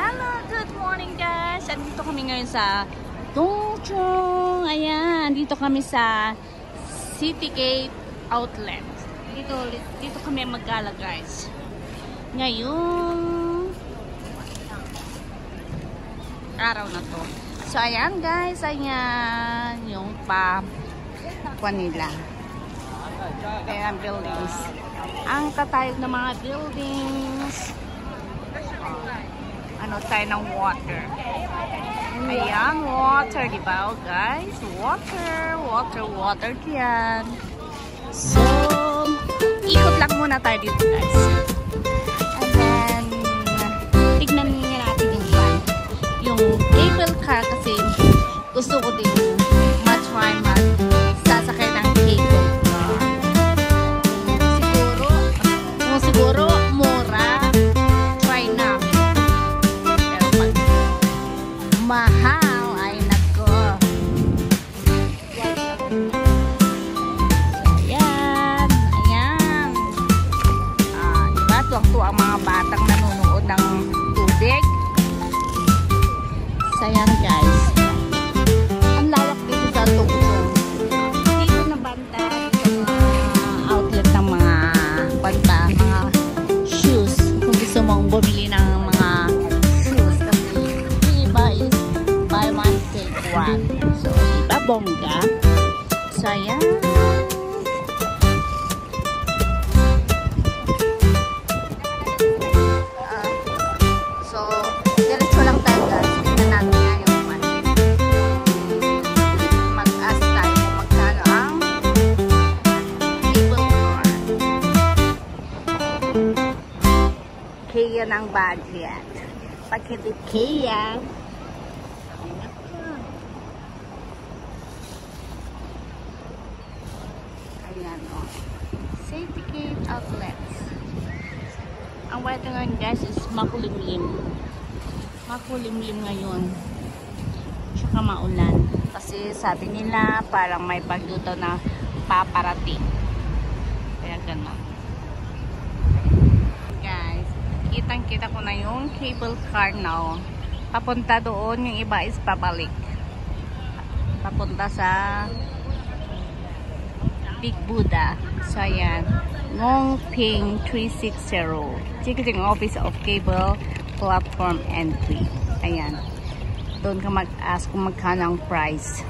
Hello, good morning guys! Andito kami ngayon sa Tongchong. Ayan, dito kami sa Citygate Outlet. Dito kami magala guys. Ngayong araw na to. So ayan guys, ayan yung nila. Ayan, buildings. Ang tatayog ng mga buildings. Ano tayo ng water. Ayan, water, diba guys? Water diyan. So, ikot lang muna tayo dito guys. And then, tignan niyo natin yung van. Yung cable car kasi gusto ko din matry sasakay ng cable car. Siguro, mura. Try namin. Pero pag mahal, ay nako. So, ayan. Diba? Tuwang-tuwa ang mga batang nanonood ng tubig. So, ayan guys. Ang lawak dito sa Tongchong. Dito na banda sa outlet ng mga banda, mga shoes. Kung gusto mong bumili ng mga shoes, kasi iba is buy one take one. So, iba bongga. So, ayan. So, diretso lang tayo guys. Tignan natin nga yung mag-ask tayo kung magkano ang cable car. Kaya ng budget. Pag hindi kaya, ayan o. Citygate Outlets. Ang weather ngayon guys is makulimlim. Makulimlim ngayon. Tsaka maulan. Kasi sabi nila parang may bagyo daw na paparating. Kaya gano'n. Guys, kitang-kita ko na yung cable car now. Papunta doon, yung iba is pabalik. Papunta sa Big Buddha. So, ayan. Ngongping 360. Ticketing Office of Cable Platform Entry. Ayan. Doon ka mag-ask kung magkano ang price.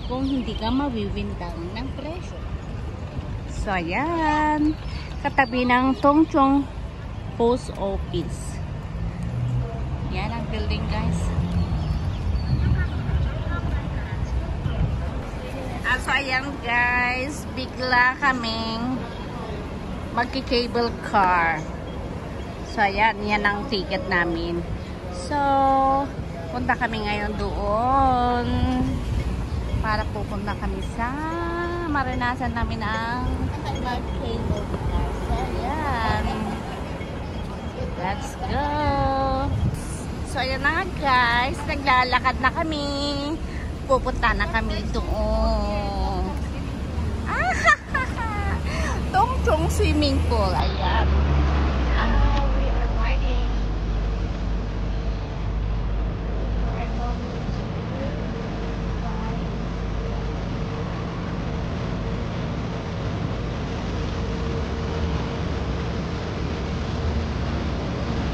Kung hindi ka mawiwintang ng presyo. So, ayan. Katabi ng Tongchong Post Office. Yan ang building guys. So ayan guys, bigla kaming magki-cable car. So ayan, yan ang ticket namin. So, punta kami ngayon doon para pupunta kami sa maranasan namin ang mag-cable car. So ayan, let's go. So ayan na nga guys, naglalakad na kami. Pupunta na kami doon. Tongchong swimming pool. Ayan.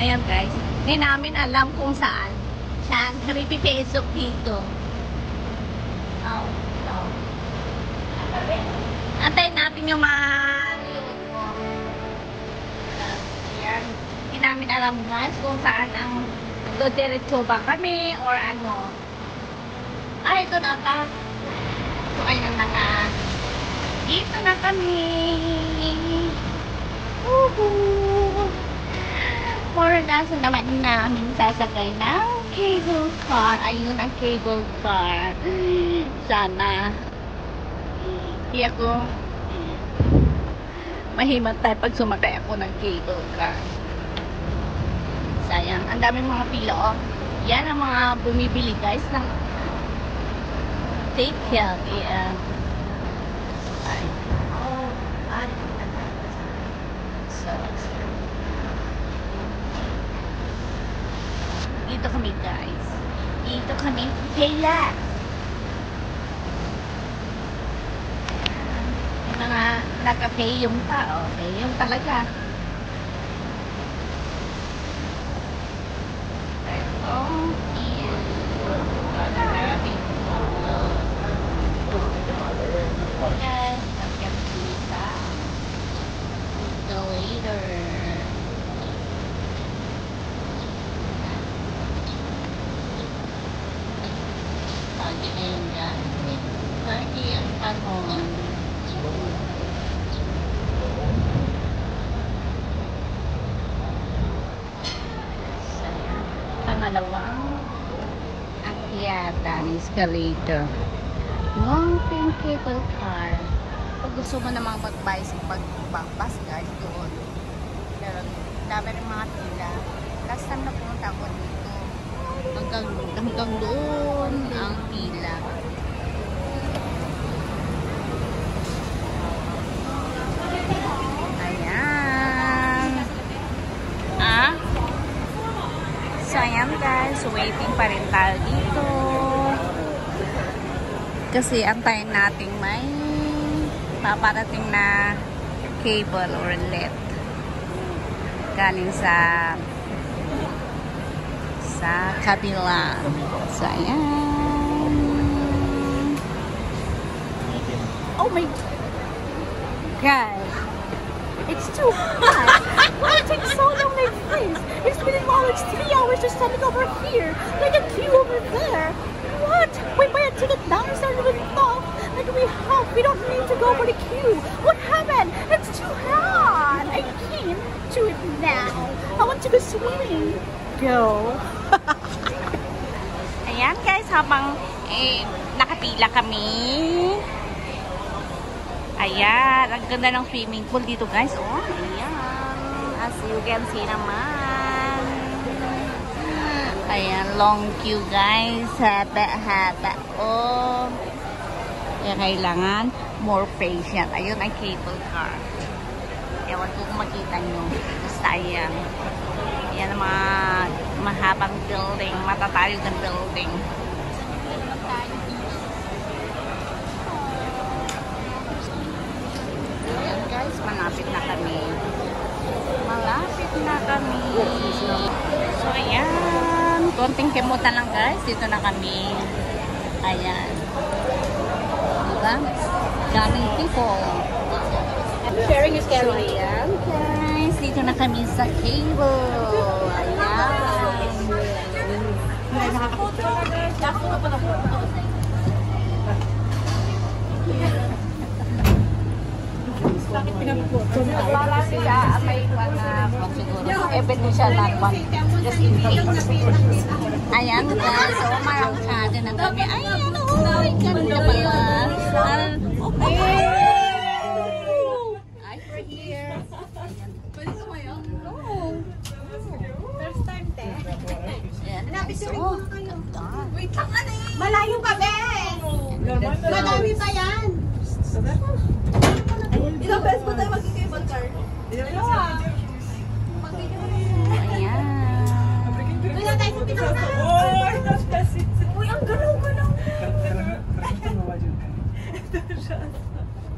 Ayan guys. Hindi namin alam kung saan. Saan? 3 pesos dito. Antayin natin yung mga ayan. Hindi namin alam guys kung saan ang diretso ba kami or ano. Ay, ito na ka. So, ayan na ka. Dito na kami. Maranasan naman namin sasakay ng cable car. Ayun ang cable car. Sana hindi ako mahimatay pag sumakay ako ng cable car. Sayang. Ang daming mga pila oh. Yan ang mga bumibili guys ng take care. Yeah. So, Dito kami, guys. Dito kami pila. Yung mga naka-pay yung tao. Pay yung talaga. Oh, yeah. Yes, welcome kita. The later. Lagi na yun yan. Lagi ang panahon. Pangalawang akyatan, escalator. Long pink cable car. Pag gusto mo namang mag-bicycle, pag-bus guys, doon. Pero dami rin mga pila. Last time na pumunta ako dito. Hanggang doon ang pila. Ayan. So ayan guys, waiting pa rin tayo dito. Kasi antayin natin may paparating na cable or LED galing sa kabila. So ayan. Oh my God, it's too hot. Why it takes so long, my friends? It's been almost 3 hours just standing over here, like a queue over there. What? We buy a ticket now and start with off. Like we don't need to go for the queue. What happened? It's too hot. I can't do it now. I want to go swimming. Go. Ayan guys, habang nakapila kami. Ayan, ang ganda ng swimming pool dito guys. Oh, ayan. As you can see naman. Ayan, long queue guys. Haba-haba. Oh. Kaya kailangan more patient. Ayun ang cable car. Ewan ko kung makita nyo. Basta ayan. Ayan ang mga mahabang building. Matatayog ng building. Ayan guys, malapit na kami. Malapit na kami. So ayan. Konting kemutan lang guys. Dito na kami. Ayan. Diba? Daming people. Sharing is caring. So ayan guys. Dito na kami sa cable. Ayan. Bakit pinapupot? Wala siya. May siguro. Even siya not one. Just in case. Ayan guys. So marangkada na kami. Ayan. Oh my ganda pala. Okay. Guys, we're here. Pwede sumayaw? No. First time, te. Ayan. Napisurin So, ko kayo. ganda. Wait lang, ano eh? Malayo ka, be! Madami pa yan. Ilang beses pa tayo mag-cable car? Dalawa. Ayan. Doon na tayo sa pinaka. Uy, ang galaw-galaw.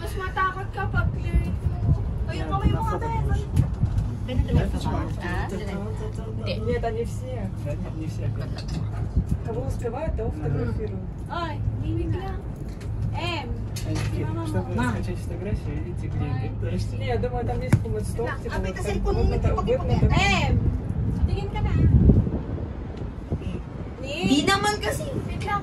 Mas matakot ka pag clear ito. Uy, ang kamay mo nga tayo. Нет, они все. Не все. Кого успевают, того фотографируют. Ay, himig lang. Чтобы скачать фотографию, идите где-нибудь. Не, я думаю, там есть какой-то стол. Типа, Kapit вот sa так, cellphone вот mo, так, вот tipo-tipo. так. Tingin ka na. Di naman kasi. Wait lang.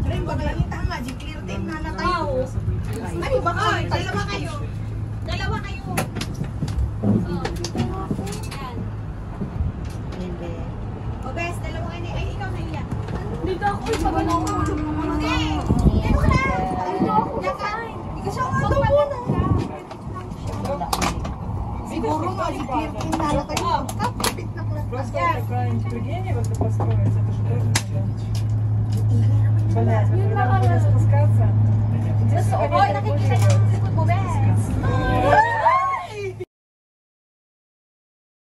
Rin, wag lang yung tama. Clear time na na tayo. Ay, baka. Dalawa kayo. Dalawa kayo. O, bes, dalawa kayo. Ay, ikaw na iyan. Dito ako. Sabi na ako. Hindi. Dito ka na. Dito ako. Ikaw siya ako. Ito muna. Siguro nga, si clear time na na tayo. Kapit na pala. Просто такая интеллигения вот построить, это же тоже надо. Понятно, когда мы будем спускаться, здесь Oy, nakikita niyo ang likod mo, bes.